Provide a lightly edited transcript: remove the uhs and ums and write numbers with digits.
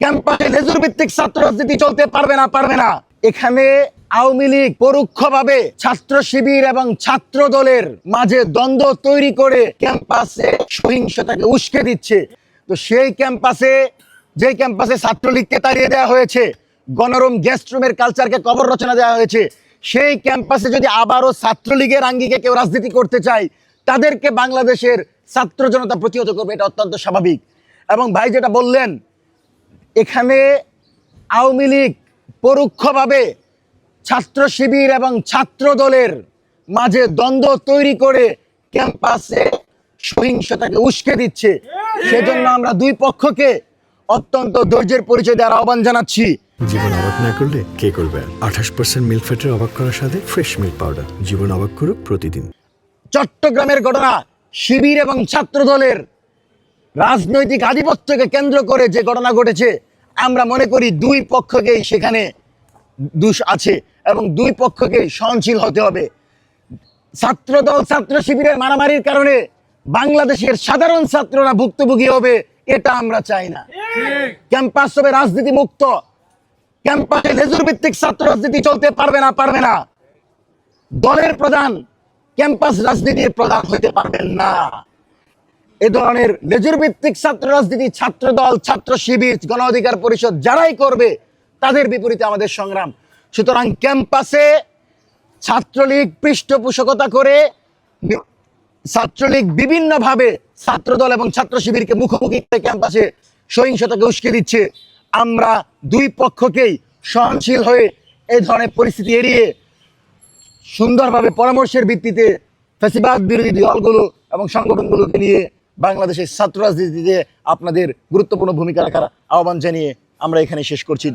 ক্যাম্পাসে লেজুর ভিত্তিক ছাত্র রাজনীতি চলতে পারবে না। এখানে আওয়ামী লীগ পরোক্ষভাবে ছাত্র শিবির এবং ছাত্র দলের মাঝে দ্বন্দ্ব তৈরি করে ক্যাম্পাসে সহিংসতাকে উস্কে দিচ্ছে। তো সেই ক্যাম্পাসে, যে ক্যাম্পাসে ছাত্রলীগকে তাড়িয়ে দেওয়া হয়েছে, গণরুম গেস্ট রুমের কালচারকে কবর রচনা দেওয়া হয়েছে, সেই ক্যাম্পাসে যদি আবারও ছাত্রলীগের আঙ্গিকে কেউ রাজনীতি করতে চায়, তাদেরকে বাংলাদেশের ছাত্র জনতা প্রতিহত করবে, এটা অত্যন্ত স্বাভাবিক। এবং ভাই যেটা বললেন, এখানে আওয়ামী লীগ পরোক্ষভাবে ছাত্র শিবির এবং ছাত্র দলের মাঝে দ্বন্দ্ব তৈরি করে ক্যাম্পাসে সহিংসতাকে উস্কে দিচ্ছে। সেজন্য আমরা দুই পক্ষকে অত্যন্ত ধৈর্যের পরিচয় দেওয়ার আহ্বান জানাচ্ছি। জীবন অবাক না করলে কে করবে? 28% মিল্ক ফ্যাটের অবাক করার সাথে ফ্রেশ মিল্ক পাউডার। জীবন অবাক করুক প্রতিদিন। চট্টগ্রামের ঘটনা, শিবির এবং ছাত্র দলের রাজনৈতিক আধিপত্যকে কেন্দ্র করে যে ঘটনা ঘটেছে, আমরা মনে করি দুই পক্ষকেই সেখানে দোষ আছে এবং দুই পক্ষকে সহনশীল হতে হবে। ছাত্র দল ছাত্র শিবিরের মারামারির কারণে বাংলাদেশের সাধারণ ছাত্ররা ভুক্তভোগী হবে, এটা আমরা চাই না। ক্যাম্পাস হবে রাজনীতি মুক্ত। ক্যাম্পাসে লেজুর ভিত্তিক ছাত্র রাজনীতি চলতে পারবে না। দলের প্রধান ক্যাম্পাস রাজনীতির প্রধান হতে পারবেন না। এ ধরনের লেজুর ভিত্তিক ছাত্র রাজনীতি ছাত্র দল, ছাত্র শিবির, গণ অধিকার পরিষদ যারাই করবে, তাদের বিপরীতে আমাদের সংগ্রাম। সুতরাং ক্যাম্পাসে ছাত্রলীগ পৃষ্ঠপোষকতা করে, ছাত্রলীগ বিভিন্নভাবে ছাত্রদল এবং ছাত্র শিবিরকে মুখোমুখি করে ক্যাম্পাসে সহিংসতাকে উস্কে দিচ্ছে। আমরা দুই পক্ষকেই সহনশীল হয়ে এই ধরনের পরিস্থিতি এড়িয়ে সুন্দরভাবে পরামর্শের ভিত্তিতে ফ্যাসিবাদ বিরোধী দলগুলো এবং সংগঠনগুলোকে নিয়ে বাংলাদেশের ছাত্র রাজনীতিতে আপনাদের গুরুত্বপূর্ণ ভূমিকা রাখার আহ্বান জানিয়ে আমরা এখানে শেষ করছি।